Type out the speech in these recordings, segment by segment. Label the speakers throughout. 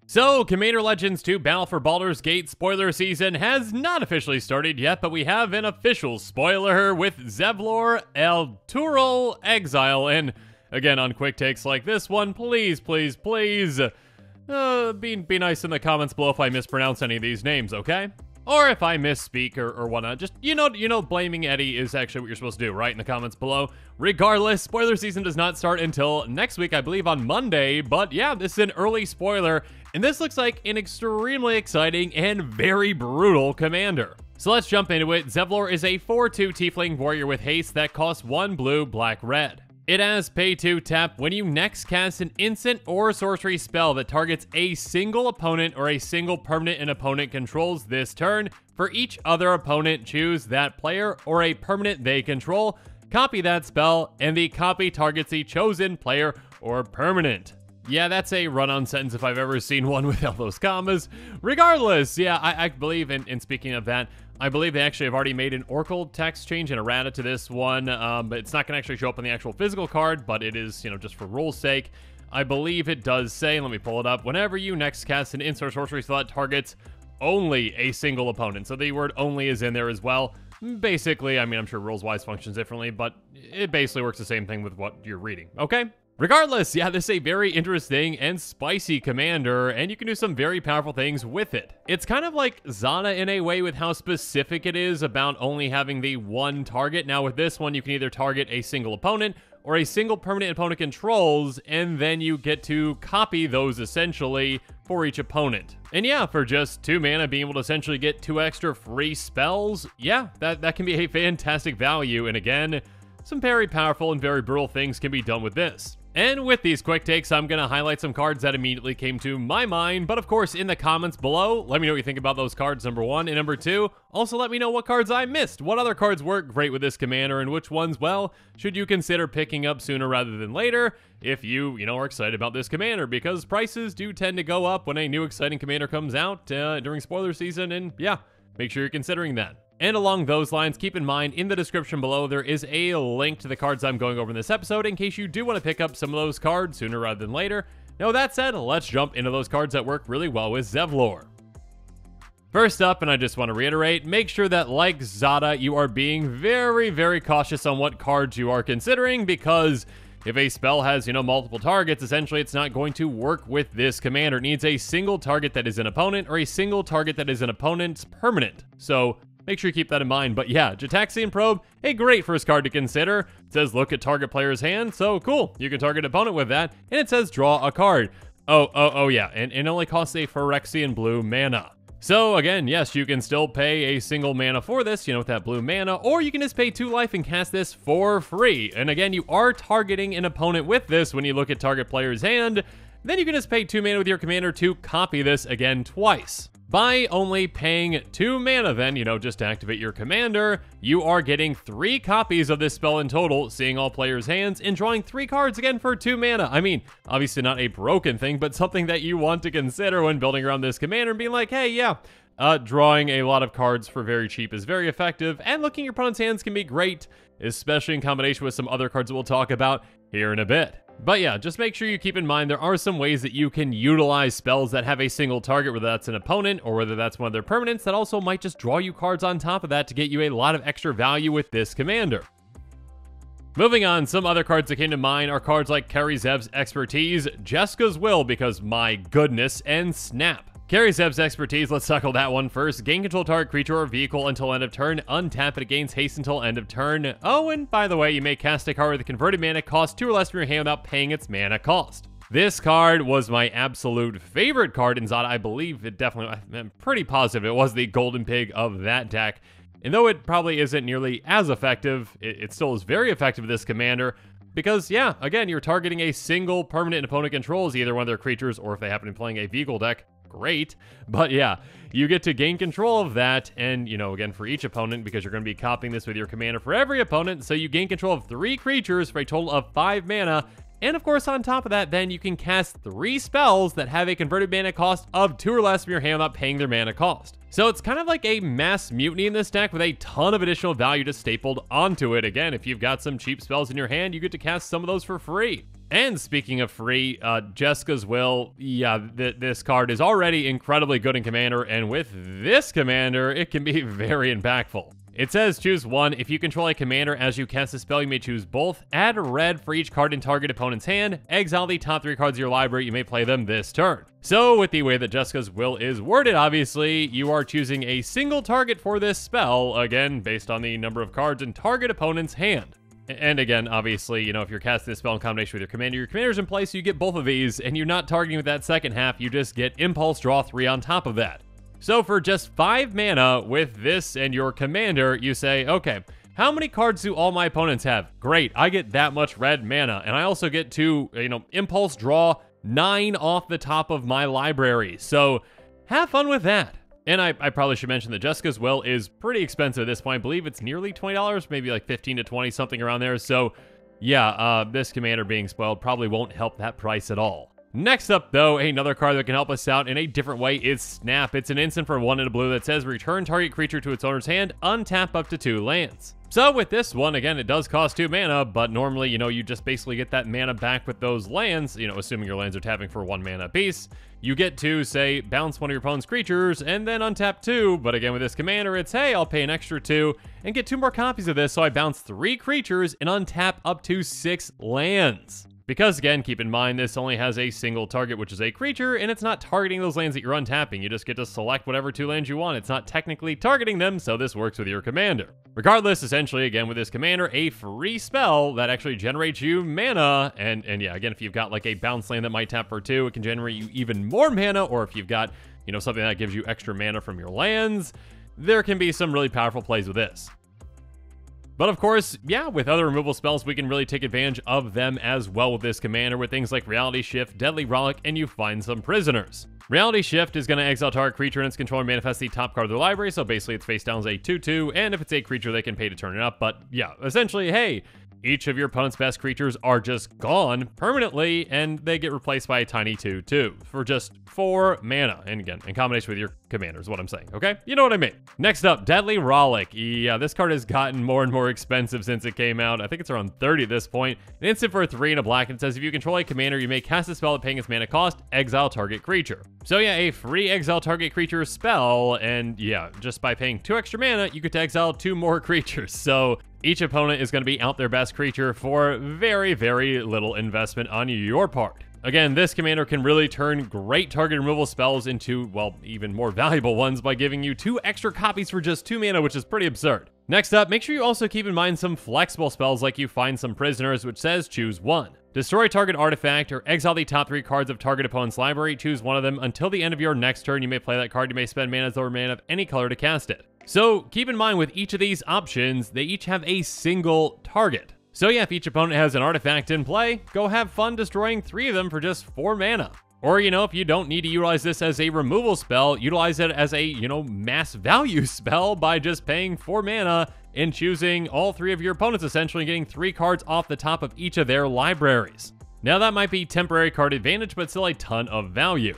Speaker 1: So, Commander Legends 2 Battle for Baldur's Gate spoiler season has not officially started yet, but we have an official spoiler with Zevlor Elturel Exile. And again, on quick takes like this one, please, please, please, be nice in the comments below if I mispronounce any of these names, okay? Or if I misspeak or whatnot. Just, you know, blaming Eddie is actually what you're supposed to do, right? In the comments below. Regardless, spoiler season does not start until next week, I believe on Monday. But yeah, this is an early spoiler. And this looks like an extremely exciting and very brutal commander. So let's jump into it. Zevlor is a 4/2 Tiefling Warrior with haste that costs 1 blue, black, red. It has pay 2 tap when you next cast an instant or sorcery spell that targets a single opponent or a single permanent an opponent controls this turn. For each other opponent, choose that player or a permanent they control, copy that spell, and the copy targets the chosen player or permanent. Yeah, that's a run-on sentence if I've ever seen one without those commas. Regardless, yeah, I believe, and speaking of that, I believe they actually have already made an Oracle text change and errata to this one, but it's not going to actually show up on the actual physical card, but it is, just for rule's sake. I believe it does say, let me pull it up, whenever you next cast an instant sorcery spell that targets only a single opponent. So the word only is in there as well. Basically, I mean, I'm sure rules-wise functions differently, but it basically works the same thing with what you're reading, okay? Regardless, yeah, this is a very interesting and spicy commander, and you can do some very powerful things with it. It's kind of like Zana in a way with how specific it is about only having the one target. Now with this one, you can either target a single opponent or a single permanent opponent controls, and then you get to copy those essentially for each opponent. And yeah, for just 2 mana, being able to essentially get 2 extra free spells, yeah, that can be a fantastic value. And again, some very powerful and very brutal things can be done with this. And with these quick takes, I'm going to highlight some cards that immediately came to my mind, but of course, in the comments below, let me know what you think about those cards, number 1, and number 2, also let me know what cards I missed, what other cards work great with this commander, and which ones, well, should you consider picking up sooner rather than later, if you are excited about this commander, because prices do tend to go up when a new exciting commander comes out during spoiler season, and yeah, make sure you're considering that. And along those lines, keep in mind, in the description below, there is a link to the cards I'm going over in this episode in case you do want to pick up some of those cards sooner rather than later. Now that said, let's jump into those cards that work really well with Zevlor. First up, and I just want to reiterate, make sure that, like Zada, you are being very, very cautious on what cards you are considering, because if a spell has, multiple targets, essentially it's not going to work with this commander. It needs a single target that is an opponent or a single target that is an opponent's permanent. So make sure you keep that in mind. But yeah, Gitaxian Probe, a great first card to consider. It says look at target player's hand, so cool. You can target opponent with that. And it says draw a card. Oh yeah, and it only costs a Phyrexian blue mana. So again, yes, you can still pay a single mana for this, with that blue mana, or you can just pay 2 life and cast this for free. And again, you are targeting an opponent with this when you look at target player's hand. Then you can just pay 2 mana with your commander to copy this again twice. By only paying 2 mana then, just to activate your commander, you are getting 3 copies of this spell in total, seeing all players' hands, and drawing 3 cards again for 2 mana. I mean, obviously not a broken thing, but something that you want to consider when building around this commander and being like, hey, yeah, drawing a lot of cards for very cheap is very effective, and looking at your opponent's hands can be great, especially in combination with some other cards that we'll talk about here in a bit. But yeah, just make sure you keep in mind there are some ways that you can utilize spells that have a single target, whether that's an opponent or whether that's one of their permanents, that also might just draw you cards on top of that to get you a lot of extra value with this commander. Moving on, some other cards that came to mind are cards like Kari Zev's Expertise, Jeska's Will, because my goodness, and Snap. Kari Zev's Expertise, let's tackle that one first. Gain control target creature or vehicle until end of turn. Untap it, gains haste until end of turn. Oh, and by the way, you may cast a card with a converted mana cost 2 or less from your hand without paying its mana cost. This card was my absolute favorite card in Zada. I believe it definitely, I'm pretty positive it was the golden pig of that deck. And though it probably isn't nearly as effective, it still is very effective with this commander. Because, yeah, again, you're targeting a single permanent opponent controls, either one of their creatures or if they happen to be playing a vehicle deck. Great. But yeah, you get to gain control of that, and again, for each opponent, because you're going to be copying this with your commander for every opponent, so you gain control of 3 creatures for a total of 5 mana, And of course, on top of that, then you can cast 3 spells that have a converted mana cost of 2 or less from your hand without paying their mana cost. So it's kind of like a mass mutiny in this deck with a ton of additional value just stapled onto it. Again, if you've got some cheap spells in your hand, you get to cast some of those for free. And speaking of free, Jeska's Will, yeah, this card is already incredibly good in Commander, and with this Commander, it can be very impactful. It says choose one. If you control a commander as you cast a spell, you may choose both. Add red for each card in target opponent's hand. Exile the top 3 cards of your library. You may play them this turn. So with the way that Jeska's Will is worded, obviously, you are choosing a single target for this spell, again, based on the number of cards in target opponent's hand. And again, obviously, you know, if you're casting this spell in combination with your commander's in place, you get both of these, and you're not targeting with that second half, you just get Impulse Draw 3 on top of that. So for just 5 mana with this and your commander, you say, okay, how many cards do all my opponents have? Great, I get that much red mana, and I also get to, you know, Impulse Draw 9 off the top of my library. So have fun with that. And I probably should mention that Jeska's Will is pretty expensive at this point. I believe it's nearly $20, maybe like 15 to 20, something around there. So yeah, this commander being spoiled probably won't help that price at all. Next up, though, another card that can help us out in a different way is Snap. It's an instant for 1 and a blue that says return target creature to its owner's hand, untap up to 2 lands. So with this one, again, it does cost 2 mana, but normally, you know, you just basically get that mana back with those lands, you know, assuming your lands are tapping for 1 mana apiece. You get to, say, bounce one of your opponent's creatures and then untap 2, but again, with this commander, it's, hey, I'll pay an extra 2 and get 2 more copies of this, so I bounce 3 creatures and untap up to 6 lands. Because again, keep in mind, this only has a single target, which is a creature, and it's not targeting those lands that you're untapping. You just get to select whatever 2 lands you want. It's not technically targeting them, so this works with your commander. Regardless, essentially, again, with this commander, a free spell that actually generates you mana, and yeah, again, if you've got like a bounce land that might tap for 2, it can generate you even more mana, or if you've got, you know, something that gives you extra mana from your lands, there can be some really powerful plays with this. But of course, yeah, with other removal spells, we can really take advantage of them as well with this commander with things like Reality Shift, Deadly Rollick, and you find some prisoners. Reality Shift is going to exile target creature and its controller manifest the top card of their library, so basically it's face down as a 2/2, and if it's a creature, they can pay to turn it up. But yeah, essentially, hey, each of your opponent's best creatures are just gone permanently, and they get replaced by a tiny 2/2 for just 4 mana. And again, in combination with your commander is what I'm saying, okay? You know what I mean. Next up, Deadly Rollick. Yeah, this card has gotten more and more expensive since it came out. I think it's around 30 at this point. An instant for a 3 and a black, and it says if you control a commander, you may cast a spell at paying its mana cost, exile target creature. So yeah, a free exile target creature spell, and yeah, just by paying 2 extra mana, you get to exile 2 more creatures. So each opponent is going to be out their best creature for very, very little investment on your part. Again, this commander can really turn great target removal spells into, well, even more valuable ones by giving you 2 extra copies for just 2 mana, which is pretty absurd. Next up, make sure you also keep in mind some flexible spells like you find some prisoners, which says choose 1. Destroy target artifact or exile the top 3 cards of target opponent's library. Choose one of them. Until the end of your next turn, you may play that card. You may spend mana as though mana of any color to cast it. So keep in mind with each of these options, they each have a single target. So yeah, if each opponent has an artifact in play, go have fun destroying 3 of them for just 4 mana. Or, you know, if you don't need to utilize this as a removal spell, utilize it as a, you know, mass value spell by just paying 4 mana and choosing all 3 of your opponents, essentially getting 3 cards off the top of each of their libraries. Now that might be temporary card advantage, but still a ton of value.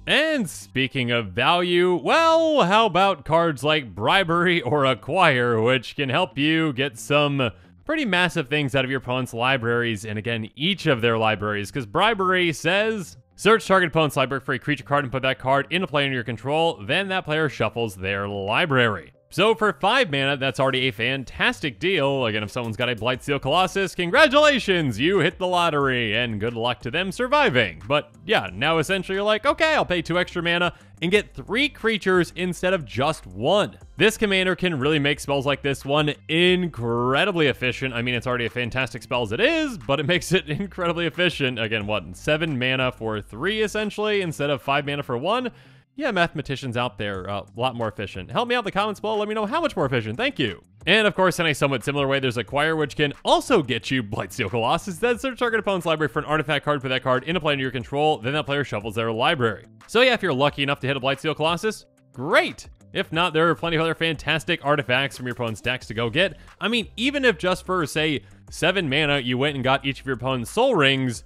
Speaker 1: And speaking of value, well, how about cards like Bribery or Acquire, which can help you get some pretty massive things out of your opponent's libraries, and again, each of their libraries, because Bribery says, search target opponent's library for a creature card and put that card in a player under your control, then that player shuffles their library. So for 5 mana, that's already a fantastic deal. Again, if someone's got a Blightsteel Colossus, congratulations, you hit the lottery, and good luck to them surviving. But yeah, now essentially you're like, okay, I'll pay 2 extra mana and get 3 creatures instead of just 1. This commander can really make spells like this one incredibly efficient. I mean, it's already a fantastic spell as it is, but it makes it incredibly efficient. Again, what, 7 mana for 3 essentially, instead of 5 mana for 1? Yeah, mathematicians out there, a lot more efficient. Help me out in the comments below, let me know how much more efficient, thank you. And of course, in a somewhat similar way, there's Acquire, which can also get you Blightsteel Colossus. Then search target opponent's library for an artifact card, put that card in a player under your control, then that player shuffles their library. So yeah, if you're lucky enough to hit a Blightsteel Colossus, great! If not, there are plenty of other fantastic artifacts from your opponent's decks to go get. I mean, even if just for, say, 7 mana, you went and got each of your opponent's soul rings,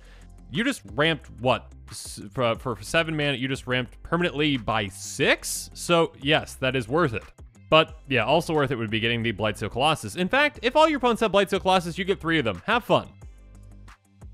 Speaker 1: you just ramped, what? For 7 mana, you just ramped permanently by 6? So, yes, that is worth it. But, yeah, also worth it would be getting the Blightsteel Colossus. In fact, if all your opponents have Blightsteel Colossus, you get 3 of them. Have fun.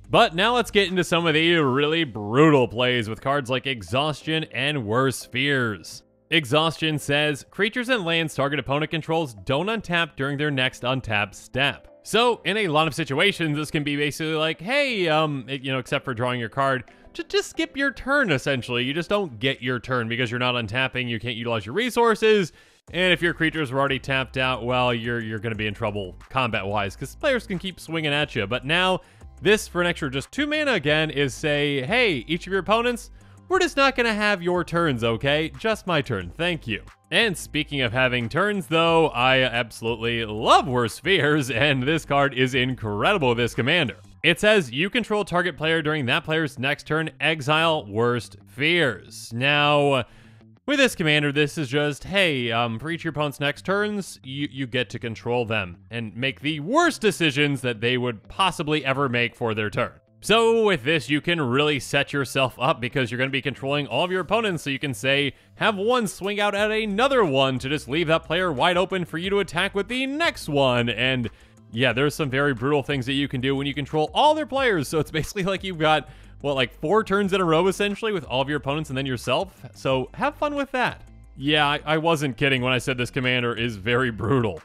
Speaker 1: But now let's get into some of the really brutal plays with cards like Exhaustion and Worse Fears. Exhaustion says, creatures and lands target opponent controls don't untap during their next untap step. So, in a lot of situations, this can be basically like, hey, except for drawing your card, just skip your turn, essentially. You just don't get your turn because you're not untapping, you can't utilize your resources, and if your creatures are already tapped out, well, you're going to be in trouble combat-wise, because players can keep swinging at you. But now, this, for an extra just 2 mana again, is say, hey, each of your opponents, we're just not going to have your turns, okay? Just my turn, thank you. And speaking of having turns, though, I absolutely love Worse Fears, and this card is incredible with this commander. It says, you control target player during that player's next turn, exile Worst Fears. Now, with this commander, this is just, hey, for each of your opponent's next turns, you get to control them and make the worst decisions that they would possibly ever make for their turn. So with this, you can really set yourself up because you're going to be controlling all of your opponents, so you can say, have one swing out at another one to just leave that player wide open for you to attack with the next one. And yeah, there's some very brutal things that you can do when you control all their players. So it's basically like you've got, what, like 4 turns in a row, essentially, with all of your opponents and then yourself. So have fun with that. Yeah, I wasn't kidding when I said this commander is very brutal.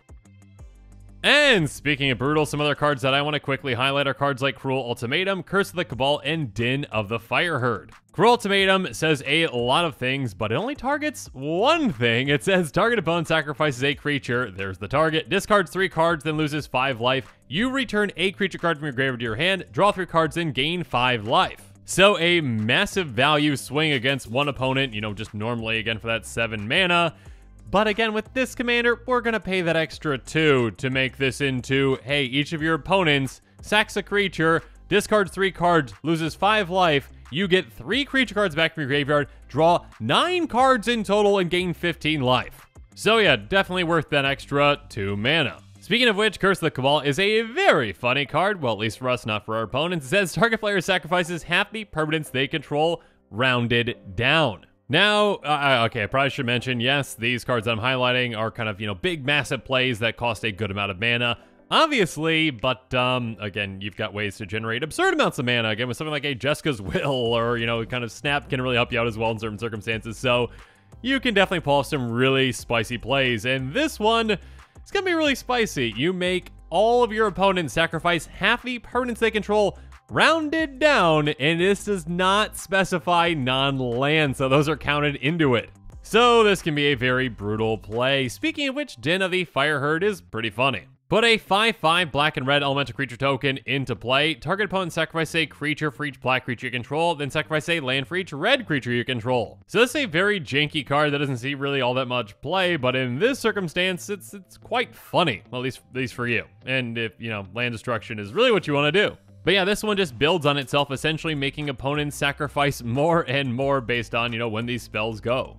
Speaker 1: And speaking of brutal, some other cards that I want to quickly highlight are cards like Cruel Ultimatum, Curse of the Cabal, and Din of the Fireherd. Cruel Ultimatum says a lot of things, but it only targets one thing. It says target opponent sacrifices a creature, there's the target, discards 3 cards, then loses 5 life. You return a creature card from your graveyard to your hand, draw 3 cards, and gain 5 life. So a massive value swing against one opponent, just normally again for that 7 mana. But again, with this commander, we're going to pay that extra 2 to make this into, hey, each of your opponents sacks a creature, discards 3 cards, loses 5 life, you get 3 creature cards back from your graveyard, draw 9 cards in total, and gain 15 life. So yeah, definitely worth that extra 2 mana. Speaking of which, Curse of the Cabal is a very funny card, well, at least for us, not for our opponents. It says target player sacrifices half the permanents they control, rounded down. Now, okay, I probably should mention, yes, these cards that I'm highlighting are kind of, big, massive plays that cost a good amount of mana, obviously, but, again, you've got ways to generate absurd amounts of mana, again, with something like a Jessica's Will, or, kind of Snap can really help you out as well in certain circumstances, so you can definitely pull off some really spicy plays, and this one, it's gonna be really spicy. You make all of your opponents sacrifice half the permanents they control, rounded down, and this does not specify non-land, so those are counted into it. So this can be a very brutal play. Speaking of which, Din of the Fireherd is pretty funny. Put a 5/5 black and red elemental creature token into play. Target opponent sacrifice a creature for each black creature you control, then sacrifice a land for each red creature you control. So this is a very janky card that doesn't see really all that much play, but in this circumstance, it's quite funny, well, at least for you. And if, land destruction is really what you want to do. But yeah, this one just builds on itself, essentially making opponents sacrifice more and more based on, when these spells go.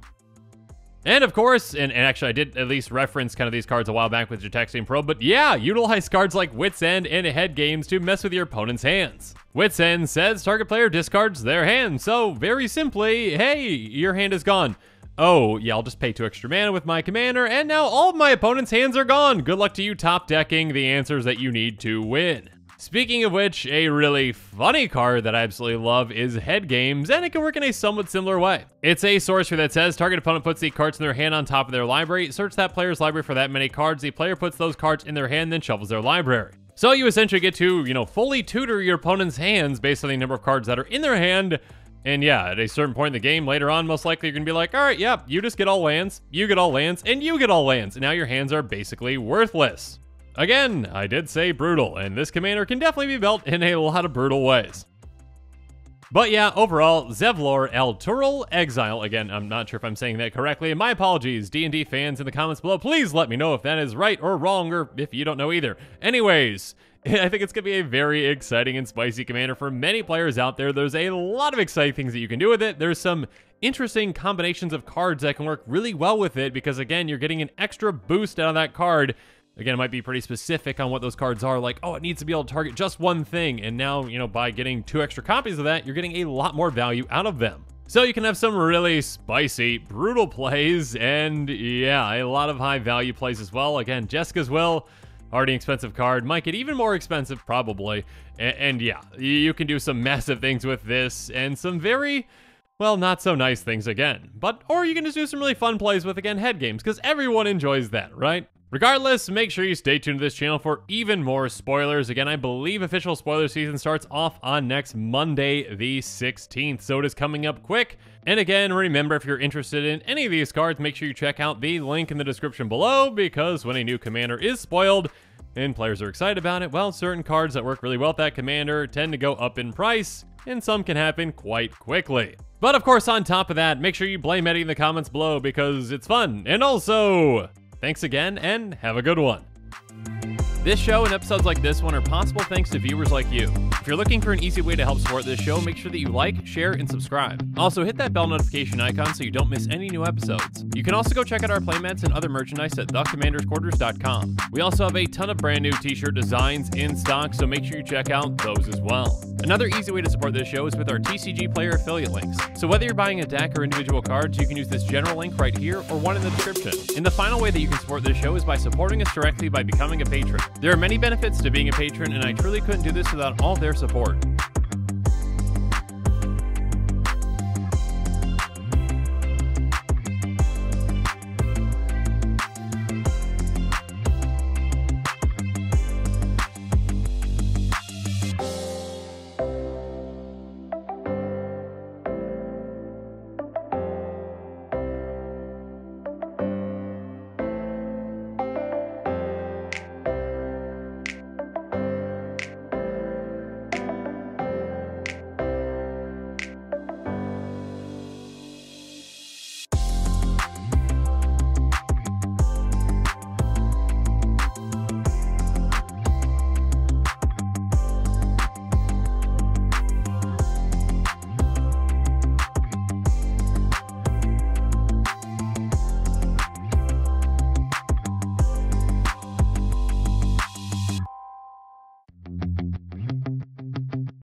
Speaker 1: And of course, and actually I did at least reference kind of these cards a while back with Jatexing Pro, but yeah, utilize cards like Wit's End and Head Games to mess with your opponent's hands. Wit's End says target player discards their hand, so very simply, hey, your hand is gone. Oh, yeah, I'll just pay 2 extra mana with my commander, and now all of my opponent's hands are gone. Good luck to you top decking the answers that you need to win. Speaking of which, a really funny card that I absolutely love is Head Games, and it can work in a somewhat similar way. It's a sorcery that says, target opponent puts the cards in their hand on top of their library, search that player's library for that many cards, the player puts those cards in their hand, then shuffles their library. So you essentially get to, fully tutor your opponent's hands based on the number of cards that are in their hand, and yeah, at a certain point in the game, later on, most likely you're going to be like, alright, yeah, you just get all lands, you get all lands, and you get all lands, and now your hands are basically worthless. Again, I did say brutal, and this commander can definitely be built in a lot of brutal ways. But yeah, overall, Zevlor Elturel Exile. Again, I'm not sure if I'm saying that correctly, and my apologies, D&D fans in the comments below. Please let me know if that is right or wrong, or if you don't know either. Anyways, I think it's going to be a very exciting and spicy commander for many players out there. There's a lot of exciting things that you can do with it. There's some interesting combinations of cards that can work really well with it because, again, you're getting an extra boost out of that card. Again, it might be pretty specific on what those cards are, like, oh, it needs to be able to target just one thing, and now, you know, by getting 2 extra copies of that, you're getting a lot more value out of them. So you can have some really spicy, brutal plays, and yeah, a lot of high value plays as well. Again, Jessica's Will, already expensive card, might get even more expensive probably, and yeah, you can do some massive things with this, and some very, well, not so nice things again. Or you can just do some really fun plays with, again, head games, because everyone enjoys that, right? Regardless, make sure you stay tuned to this channel for even more spoilers. Again, I believe official spoiler season starts off on next Monday, the 16th, so it is coming up quick. And again, remember, if you're interested in any of these cards, make sure you check out the link in the description below, because when a new commander is spoiled and players are excited about it, well, certain cards that work really well with that commander tend to go up in price, and some can happen quite quickly. But of course, on top of that, make sure you blame Eddie in the comments below, because it's fun. And also, thanks again, and have a good one. This show and episodes like this one are possible thanks to viewers like you. If you're looking for an easy way to help support this show, make sure that you like, share, and subscribe. Also, hit that bell notification icon so you don't miss any new episodes. You can also go check out our playmats and other merchandise at thecommandersquarters.com. We also have a ton of brand new t-shirt designs in stock, so make sure you check out those as well. Another easy way to support this show is with our TCG player affiliate links. So whether you're buying a deck or individual cards, you can use this general link right here or one in the description. And the final way that you can support this show is by supporting us directly by becoming a patron. There are many benefits to being a patron, and I truly couldn't do this without all their support.